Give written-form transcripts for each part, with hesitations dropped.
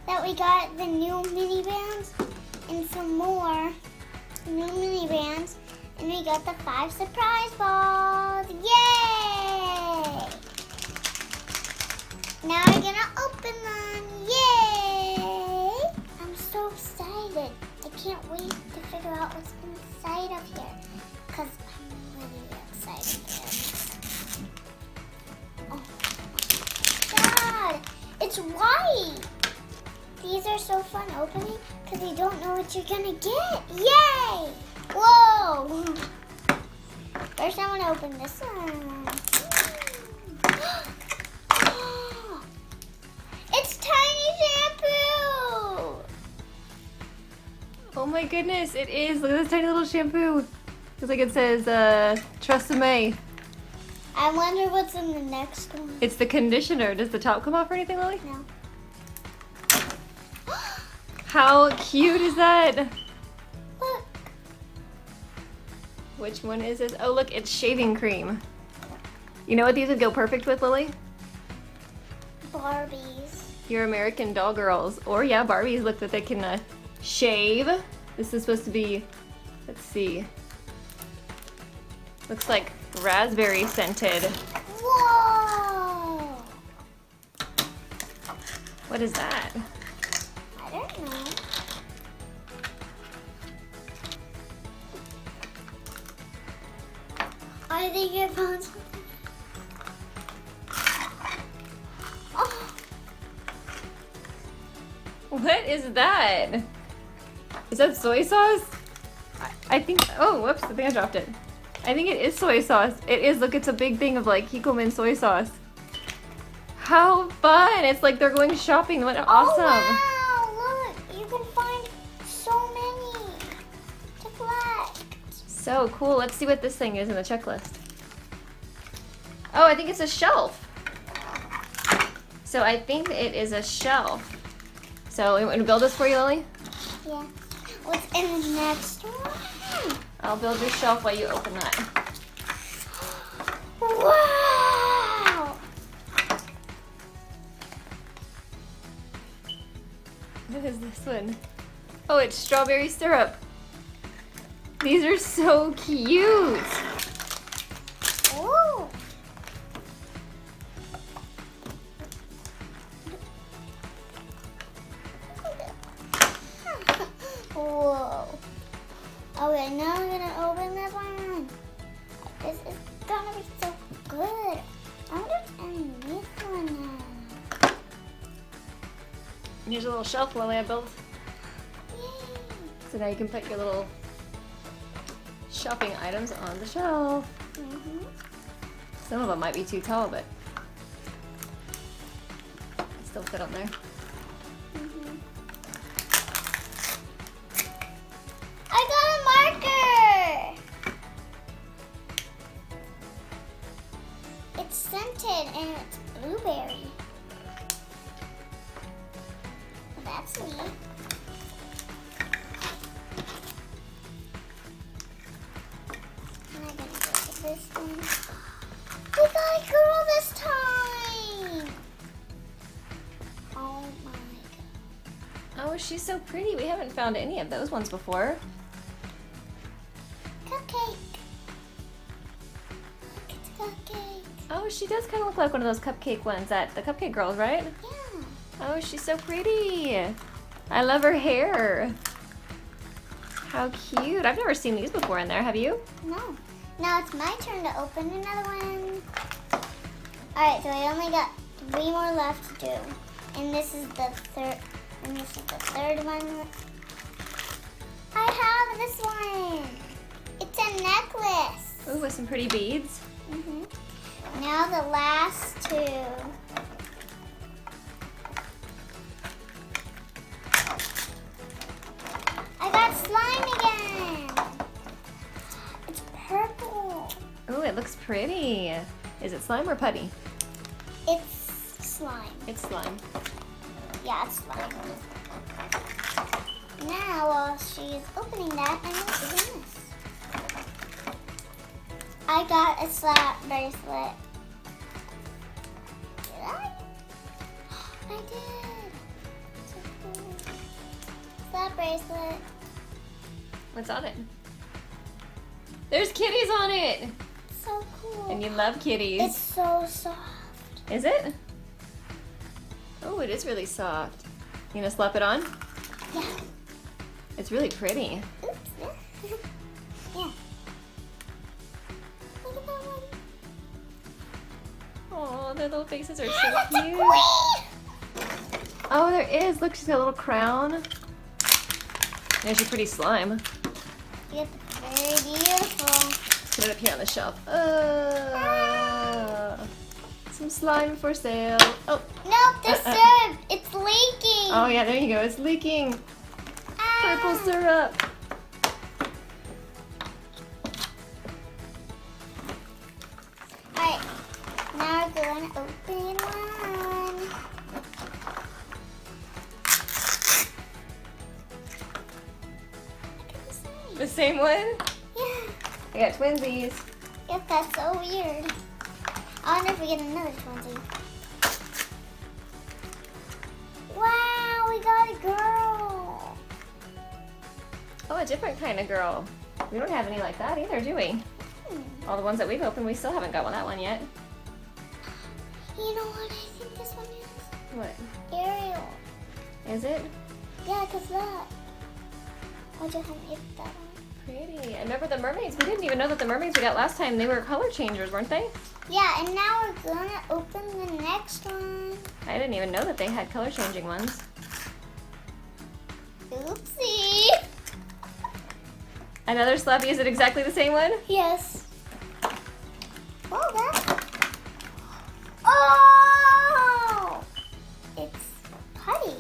that we got the new mini bands and some more new mini bands, and we got the 5 surprise balls. Yay! Now we're gonna open them. Yay! I'm so excited. I can't wait to figure out what's inside of here because I'm really excited. Oh my God! It's white! These are so fun opening because you don't know what you're gonna get. Yay! Whoa! First I'm gonna open this one. It's tiny shampoo! Oh my goodness, it is. Look at this tiny little shampoo. Looks like it says, Tresemme. I wonder what's in the next one. It's the conditioner. Does the top come off or anything, Lily? No. How cute is that? Look. Which one is this? Oh, look, it's shaving cream. You know what these would go perfect with, Lily? Barbies. Your American Doll girls. Or, yeah, Barbies. Look that they can shave. This is supposed to be, let's see. Looks like raspberry scented. Whoa! What is that? I don't know. I think I found something. Oh, What is that? Is that soy sauce? I think, oh, whoops, I think I dropped it. I think it is soy sauce. It is, look, it's a big thing of like Kikkoman soy sauce. How fun! It's like they're going shopping. What awesome! Oh, wow! Look, you can find so many to collect. So cool. Let's see what this thing is in the checklist. Oh, I think it's a shelf. So I think it is a shelf. So you want to build this for you, Lily? Yeah. What's in the next one? I'll build your shelf while you open that. Wow! What is this one? Oh, it's strawberry syrup. These are so cute. Ooh. Whoa. Okay, now I'm gonna open this one. This is gonna be so good. I wonder what's in this one now. Here's a little shelf Lily I built. Yay. So now you can put your little shopping items on the shelf. Mm-hmm. Some of them might be too tall, but still fit on there. Mm-hmm. I got a marker! It's scented and it's blueberry. That's neat. And I'm gonna go with this one. We got a girl this time! Oh my god. Oh, she's so pretty. We haven't found any of those ones before. Cupcake. Look, it's a cupcake. Oh, she does kind of look like one of those cupcake ones that the Cupcake Girls, right? Yeah. Oh, she's so pretty. I love her hair. How cute. I've never seen these before in there. Have you? No. Now it's my turn to open another one. Alright, so I only got 3 more left to do. And this is the third one. I have this one. It's a necklace. Ooh, with some pretty beads. Mm-hmm. Now the last 2. I got slime again. It's purple. Ooh, it looks pretty. Is it slime or putty? It's slime. It's slime. Yeah, it's slime. Now, while she's opening that, I'm going to open this. I got a slap bracelet. Did I? I did. That bracelet. What's on it? There's kitties on it! It's so cool. And you love kitties. It's so soft. Is it? Oh, it is really soft. You gonna slap it on? Yeah. It's really pretty. Oops. Yeah. Look at that one. Oh, their little faces are so That's a cute. queen! Oh, there is. Look, she's got a little crown. There's your pretty slime. It's very beautiful. Put it up here on the shelf. Some slime for sale. Oh. Nope, the syrup. It's leaking. Oh yeah, there you go. It's leaking. Purple syrup. Alright, now we're going to open one. Look at the size. The same one? Yeah. I got twinsies. Yep, that's so weird. I wonder if we get another twinsy. Wow, we got a girl. Oh, a different kind of girl. We don't have any like that either, do we? All the ones that we've opened, we still haven't got that one yet. You know what I think this one is? What? Ariel. Is it? Yeah, because that. I just haven't get that one. Pretty. I remember the mermaids. We didn't even know that the mermaids we got last time, they were color changers, weren't they? Yeah, and now we're going to open the next one. I didn't even know that they had color changing ones. Oopsie. Another Slappy. Is it exactly the same one? Yes. Oh, that. Oh! It's putty.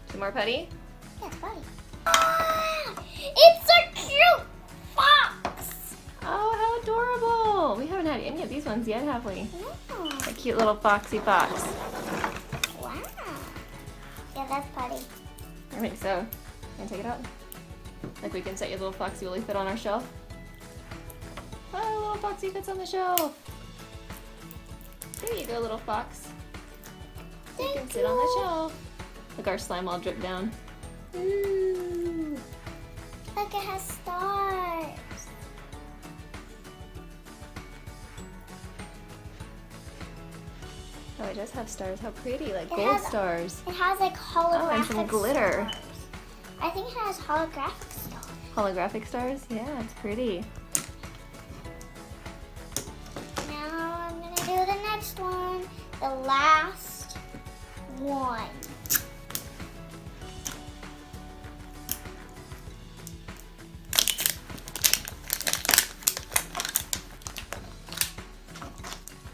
Some more putty? Yeah, it's putty. Ah, it's a cute fox. Oh, how adorable. We haven't had any of these ones yet, have we? No. A cute little foxy fox. Wow. Yeah, that's putty. I think so. Can I take it out? Like we can set your little foxy woolly fit on our shelf. Oh, little foxy fits on the shelf. There you go, little fox. You can sit on the shelf. Look, our slime all dripped down. Ooh. Look, it has stars. Oh, it does have stars. How pretty, like It gold has- stars. It has like holographic Oh, and some glitter. stars. I think it has holographic stars. Holographic stars? Yeah, it's pretty. Now I'm gonna do the next one. The last one.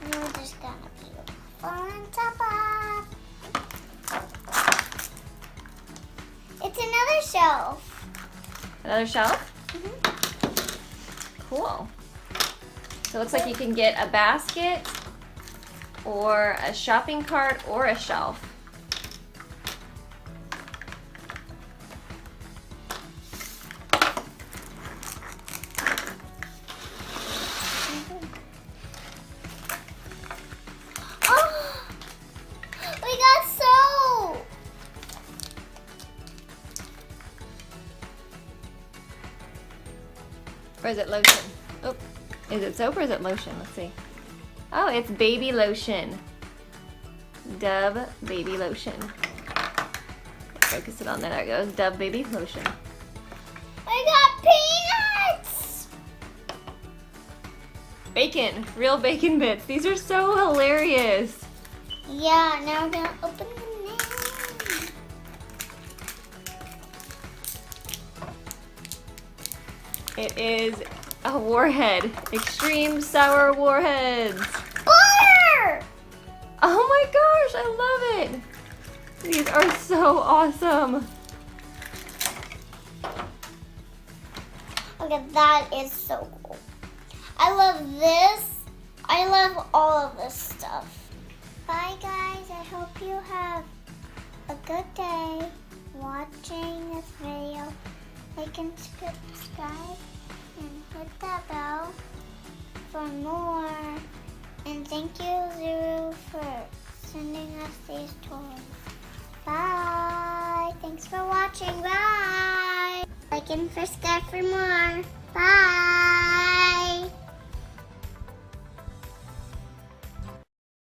And we're just gonna be on top of. It's another shelf. Another shelf? Mm-hmm. Cool. So it looks like you can get a basket or a shopping cart or a shelf. Oh, we got soap. Or is it lotion? Oh, is it soap or is it lotion? Let's see. Oh, it's baby lotion. Dove baby lotion. Focus it on there. There it goes. Dove baby lotion. We got peanuts. Bacon. Real bacon bits. These are so hilarious. Yeah, now we're gonna open the name. It is a warhead. Extreme sour warheads. Butter! Oh my gosh, I love it. These are so awesome. Okay, that is so cool. I love this. I love all of this stuff. Bye guys, I hope you have a good day watching this video. Like and subscribe and hit that bell for more. And thank you, Zuru, for sending us these toys. Bye. Thanks for watching. Bye. Like and subscribe for more. Bye.